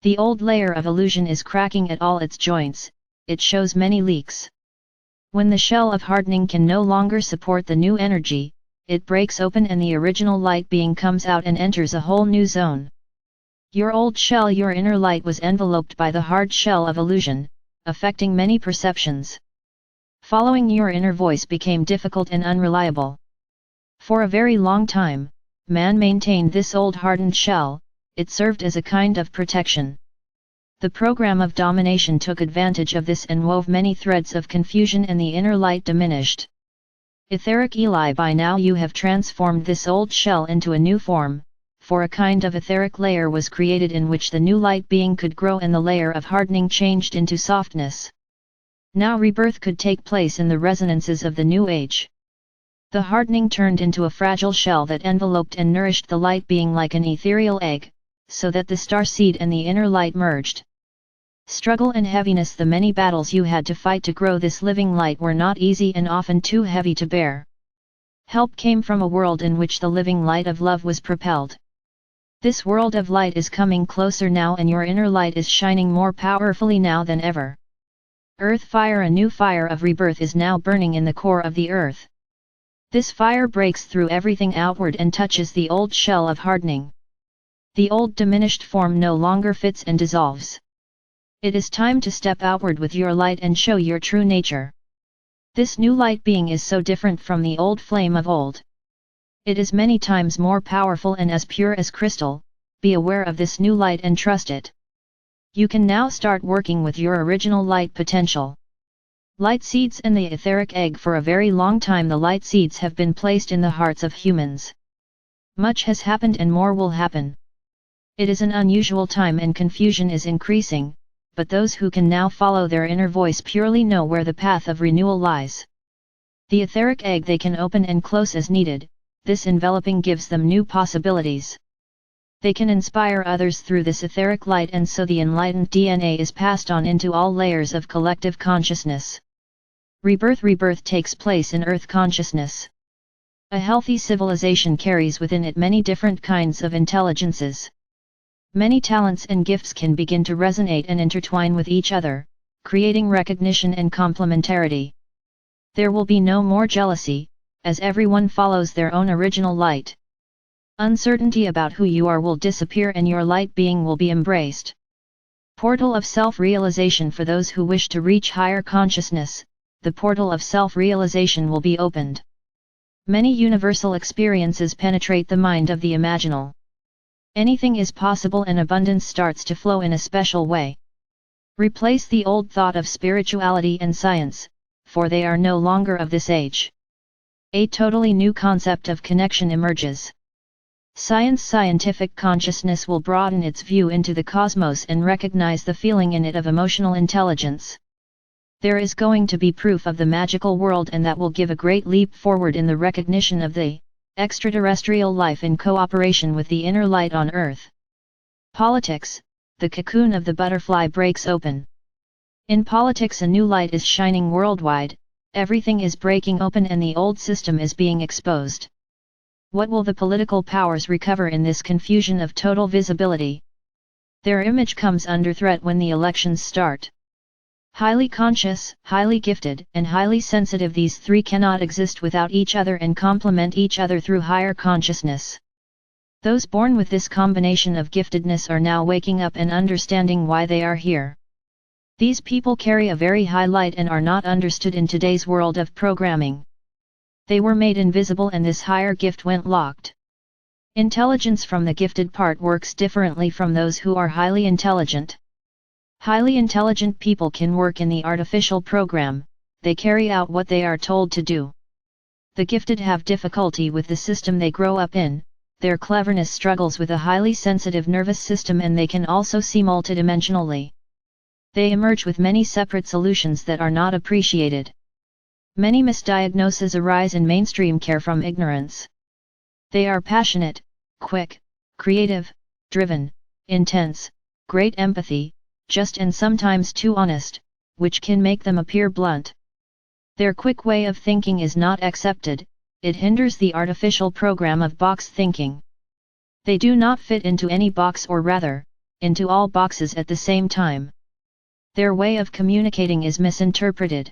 The old layer of illusion is cracking at all its joints, it shows many leaks. When the shell of hardening can no longer support the new energy, it breaks open and the original light being comes out and enters a whole new zone. Your old shell, your inner light, was enveloped by the hard shell of illusion, affecting many perceptions. Following your inner voice became difficult and unreliable. For a very long time, man maintained this old hardened shell, it served as a kind of protection. The program of domination took advantage of this and wove many threads of confusion, and the inner light diminished. Etheric Eli, by now you have transformed this old shell into a new form, for a kind of etheric layer was created in which the new light being could grow and the layer of hardening changed into softness. Now rebirth could take place in the resonances of the new age. The hardening turned into a fragile shell that enveloped and nourished the light being like an ethereal egg, so that the star seed and the inner light merged. Struggle and heaviness, the many battles you had to fight to grow this living light, were not easy and often too heavy to bear. Help came from a world in which the living light of love was propelled. This world of light is coming closer now, and your inner light is shining more powerfully now than ever. Earth fire, a new fire of rebirth, is now burning in the core of the earth. This fire breaks through everything outward and touches the old shell of hardening. The old diminished form no longer fits and dissolves. It is time to step outward with your light and show your true nature. This new light being is so different from the old flame of old. It is many times more powerful and as pure as crystal. Be aware of this new light and trust it. You can now start working with your original light potential. Light seeds and the etheric egg. For a very long time the light seeds have been placed in the hearts of humans. Much has happened and more will happen. It is an unusual time and confusion is increasing, but those who can now follow their inner voice purely know where the path of renewal lies. The etheric egg they can open and close as needed, this enveloping gives them new possibilities. They can inspire others through this etheric light, and so the enlightened DNA is passed on into all layers of collective consciousness. Rebirth takes place in earth consciousness. A healthy civilization carries within it many different kinds of intelligences. Many talents and gifts can begin to resonate and intertwine with each other, creating recognition and complementarity. There will be no more jealousy, as everyone follows their own original light. Uncertainty about who you are will disappear and your light being will be embraced. Portal of self-realization for those who wish to reach higher consciousness, the portal of self-realization will be opened. Many universal experiences penetrate the mind of the imaginal. Anything is possible and abundance starts to flow in a special way. Replace the old thought of spirituality and science, for they are no longer of this age. A totally new concept of connection emerges. Scientific consciousness will broaden its view into the cosmos and recognize the feeling in it of emotional intelligence. There is going to be proof of the magical world, and that will give a great leap forward in the recognition of the extraterrestrial life in cooperation with the inner light on Earth. Politics, the cocoon of the butterfly breaks open. In politics a new light is shining worldwide, everything is breaking open and the old system is being exposed. What will the political powers recover in this confusion of total visibility? Their image comes under threat when the elections start. Highly conscious, highly gifted, and highly sensitive, these three cannot exist without each other and complement each other through higher consciousness. Those born with this combination of giftedness are now waking up and understanding why they are here. These people carry a very high light and are not understood in today's world of programming. They were made invisible and this higher gift went locked. Intelligence from the gifted part works differently from those who are highly intelligent. Highly intelligent people can work in the artificial program, they carry out what they are told to do. The gifted have difficulty with the system they grow up in, their cleverness struggles with a highly sensitive nervous system, and they can also see multidimensionally. They emerge with many separate solutions that are not appreciated. Many misdiagnoses arise in mainstream care from ignorance. They are passionate, quick, creative, driven, intense, great empathy, just and sometimes too honest, which can make them appear blunt. Their quick way of thinking is not accepted, it hinders the artificial program of box thinking. They do not fit into any box, or rather, into all boxes at the same time. Their way of communicating is misinterpreted.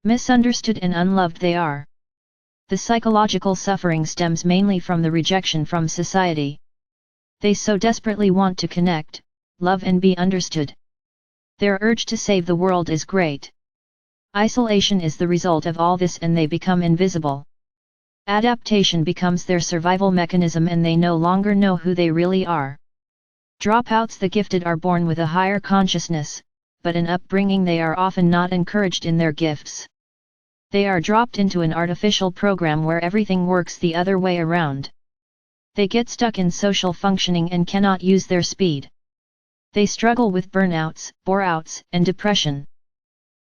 Misunderstood and unloved they are. The psychological suffering stems mainly from the rejection from society. They so desperately want to connect, love and be understood. Their urge to save the world is great. Isolation is the result of all this and they become invisible. Adaptation becomes their survival mechanism and they no longer know who they really are. Dropouts the gifted are born with a higher consciousness, but in upbringing they are often not encouraged in their gifts. They are dropped into an artificial program where everything works the other way around. They get stuck in social functioning and cannot use their speed. They struggle with burnouts, bore-outs, and depression.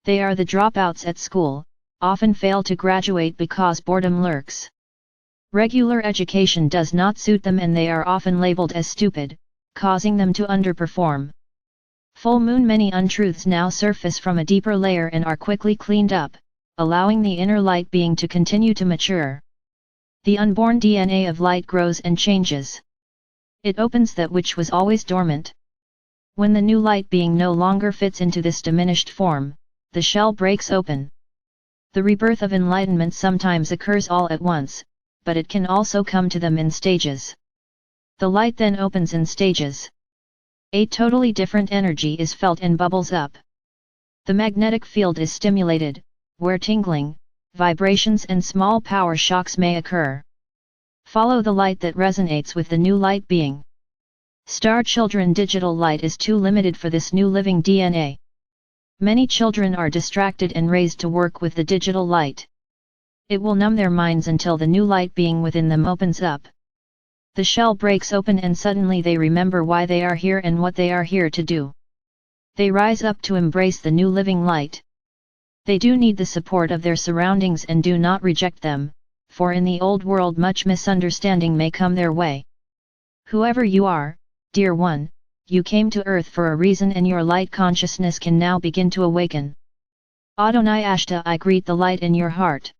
They are the dropouts at school, often fail to graduate because boredom lurks. Regular education does not suit them and they are often labeled as stupid, causing them to underperform. Full moon many untruths now surface from a deeper layer and are quickly cleaned up, allowing the inner light being to continue to mature. The unborn DNA of light grows and changes. It opens that which was always dormant. When the new light being no longer fits into this diminished form, the shell breaks open. The rebirth of enlightenment sometimes occurs all at once, but it can also come to them in stages. The light then opens in stages. A totally different energy is felt and bubbles up. The magnetic field is stimulated, where tingling, vibrations and small power shocks may occur. Follow the light that resonates with the new light being. Star children digital light is too limited for this new living DNA. Many children are distracted and raised to work with the digital light. It will numb their minds until the new light being within them opens up. The shell breaks open and suddenly they remember why they are here and what they are here to do. They rise up to embrace the new living light. They do need the support of their surroundings and do not reject them, for in the old world much misunderstanding may come their way. Whoever you are, dear one, you came to earth for a reason and your light consciousness can now begin to awaken. Adonai Ashtar, I greet the light in your heart.